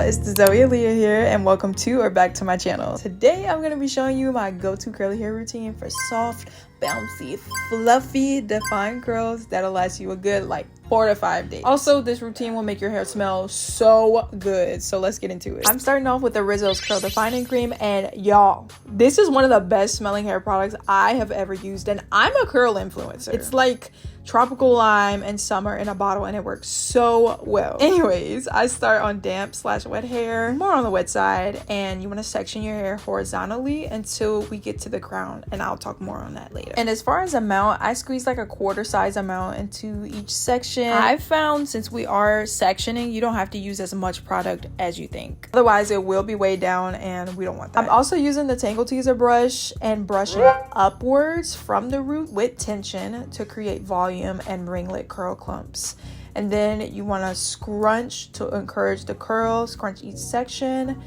it's thezoealiaha here, and welcome to or back to my channel. Today I'm going to be showing you my go-to curly hair routine for soft, bouncy, fluffy, defined curls that'll last you a good like 4 to 5 days. Also, this routine will make your hair smell so good, so let's get into it. I'm starting off with the Rizzo's Curl Defining Cream, and y'all, this is one of the best smelling hair products I have ever used, and I'm a curl influencer. It's like tropical lime and summer in a bottle, and it works so well. Anyways, I start on damp/wet hair, more on the wet side, and you want to section your hair horizontally until we get to the crown, and I'll talk more on that later. And as far as amount, I squeeze like a quarter size amount into each section. I've found since we are sectioning, you don't have to use as much product as you think, otherwise it will be weighed down and we don't want that. I'm also using the Tangle Teaser brush and brushing upwards from the root with tension to create volume and ringlet curl clumps. And then you want to scrunch to encourage the curls, scrunch each section,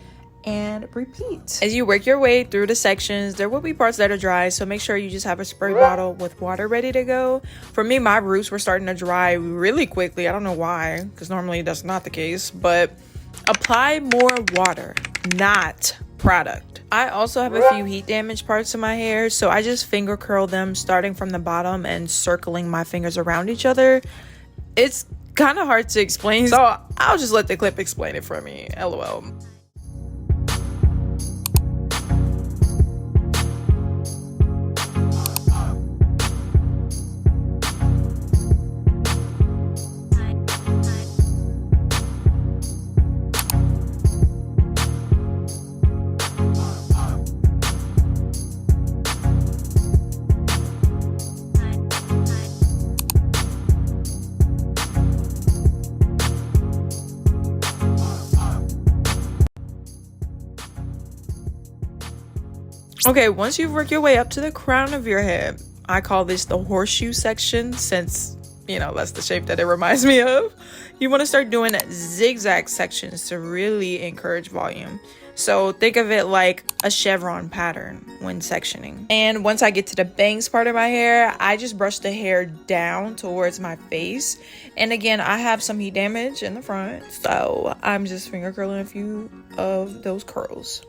and repeat. As you work your way through the sections, there will be parts that are dry, so make sure you just have a spray bottle with water ready to go. For me, my roots were starting to dry really quickly. I don't know why, because normally that's not the case, but apply more water, not product. I also have a few heat damaged parts of my hair, so I just finger curl them starting from the bottom and circling my fingers around each other. It's kind of hard to explain, so I'll just let the clip explain it for me. LOL. Okay, once you've worked your way up to the crown of your head, I call this the horseshoe section since, you know, that's the shape that it reminds me of. You want to start doing zigzag sections to really encourage volume. So think of it like a chevron pattern when sectioning. And once I get to the bangs part of my hair, I just brush the hair down towards my face. And again, I have some heat damage in the front, so I'm just finger curling a few of those curls.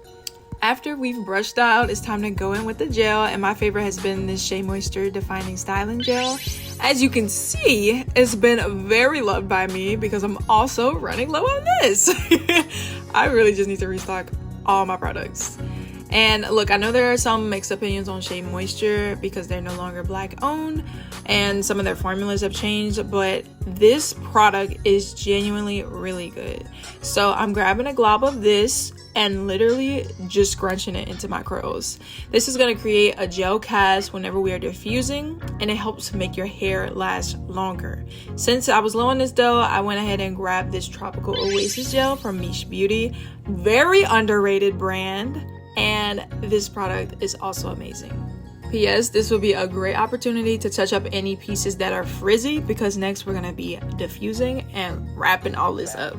After we've brushed out, it's time to go in with the gel, and my favorite has been this Shea Moisture Defining Styling Gel. As you can see, it's been very loved by me because I'm also running low on this. I really just need to restock all my products. And look, I know there are some mixed opinions on Shea Moisture because they're no longer Black owned and some of their formulas have changed, but this product is genuinely really good. So I'm grabbing a glob of this and literally just scrunching it into my curls. This is going to create a gel cast whenever we are diffusing, and it helps make your hair last longer. Since I was low on this though, I went ahead and grabbed this Tropical Oasis gel from Miche Beauty. Very underrated brand, and this product is also amazing. P.S. This will be a great opportunity to touch up any pieces that are frizzy because next we're going to be diffusing and wrapping all this up.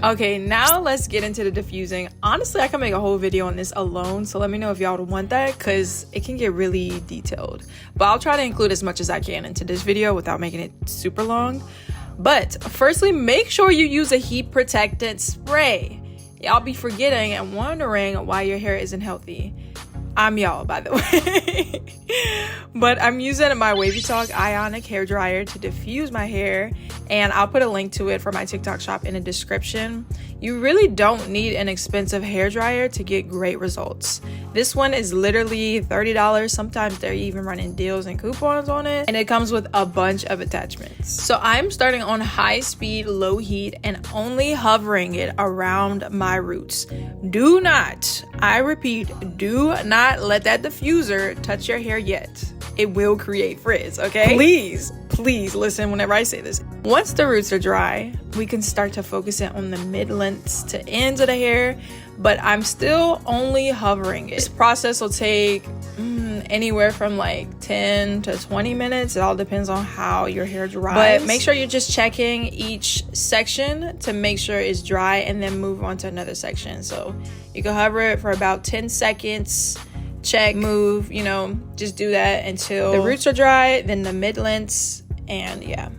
Okay, now let's get into the diffusing. Honestly, I can make a whole video on this alone, so let me know if y'all would want that because it can get really detailed. But I'll try to include as much as I can into this video without making it super long. But firstly, make sure you use a heat protectant spray. Y'all be forgetting and wondering why your hair isn't healthy. I'm y'all, by the way. But I'm using my Wavy Talk Ionic hair dryer to diffuse my hair, and I'll put a link to it for my TikTok shop in the description. You really don't need an expensive hair dryer to get great results. This one is literally $30. Sometimes they're even running deals and coupons on it, and it comes with a bunch of attachments. So I'm starting on high speed, low heat, and only hovering it around my roots. Do not, I repeat, do not let that diffuser touch your hair yet. It will create frizz, okay? Please listen whenever I say this. Once the roots are dry, we can start to focus it on the mid-lengths to ends of the hair, but I'm still only hovering it. This process will take anywhere from like 10 to 20 minutes. It all depends on how your hair dries. But make sure you're just checking each section to make sure it's dry and then move on to another section. So you can hover it for about 10 seconds, check, move, you know, just do that until the roots are dry, then the mid-lengths, and yeah.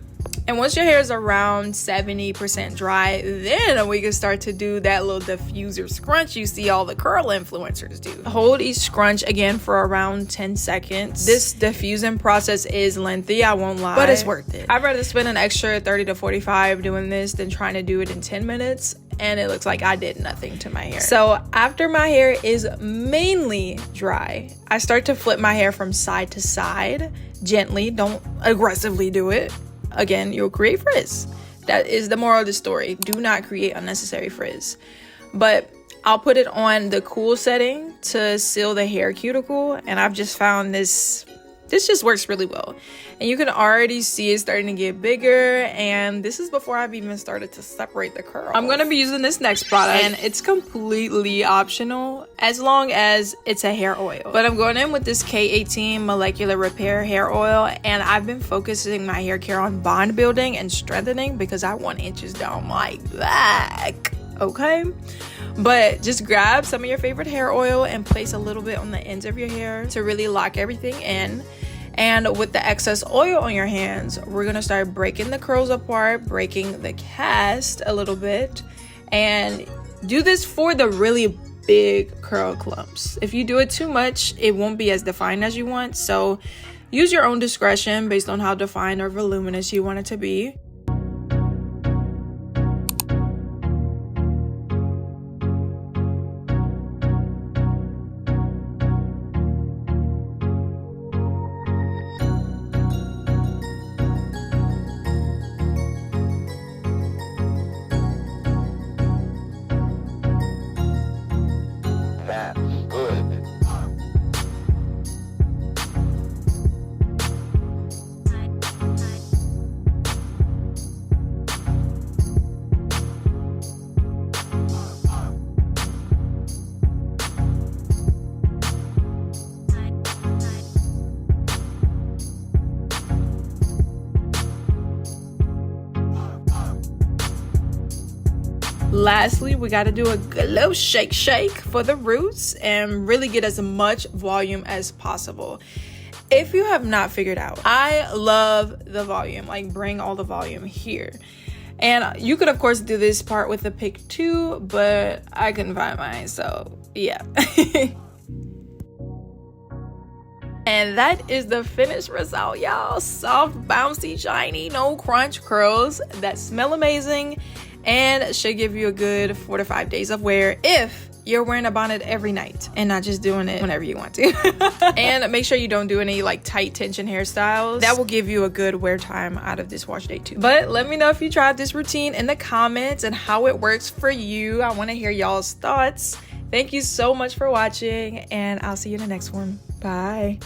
And once your hair is around 70% dry, then we can start to do that little diffuser scrunch you see all the curl influencers do. Hold each scrunch again for around 10 seconds. This diffusing process is lengthy, I won't lie, but it's worth it. I'd rather spend an extra 30 to 45 doing this than trying to do it in 10 minutes. And it looks like I did nothing to my hair. So after my hair is mainly dry, I start to flip my hair from side to side gently. Don't aggressively do it. Again, you'll create frizz. That is the moral of the story. Do not create unnecessary frizz. But I'll put it on the cool setting to seal the hair cuticle, and I've just found this just works really well. And you can already see it starting to get bigger, and this is before I've even started to separate the curls. I'm gonna be using this next product, and it's completely optional as long as it's a hair oil. But I'm going in with this K18 molecular repair hair oil, and I've been focusing my hair care on bond building and strengthening because I want inches down my back, okay? But just grab some of your favorite hair oil and place a little bit on the ends of your hair to really lock everything in. And with the excess oil on your hands, we're gonna start breaking the curls apart, breaking the cast a little bit, and do this for the really big curl clumps. If you do it too much, it won't be as defined as you want. So use your own discretion based on how defined or voluminous you want it to be. Lastly, we got to do a good little shake for the roots and really get as much volume as possible. If you have not figured out, I love the volume, like bring all the volume here. And you could of course do this part with a pick too, but I couldn't find mine, so yeah. And that is the finished result, y'all. Soft, bouncy, shiny, no crunch curls that smell amazing and should give you a good 4 to 5 days of wear if you're wearing a bonnet every night and not just doing it whenever you want to. And make sure you don't do any like tight tension hairstyles. That will give you a good wear time out of this wash day too. But let me know if you tried this routine in the comments and how it works for you. I want to hear y'all's thoughts. Thank you so much for watching, and I'll see you in the next one. Bye.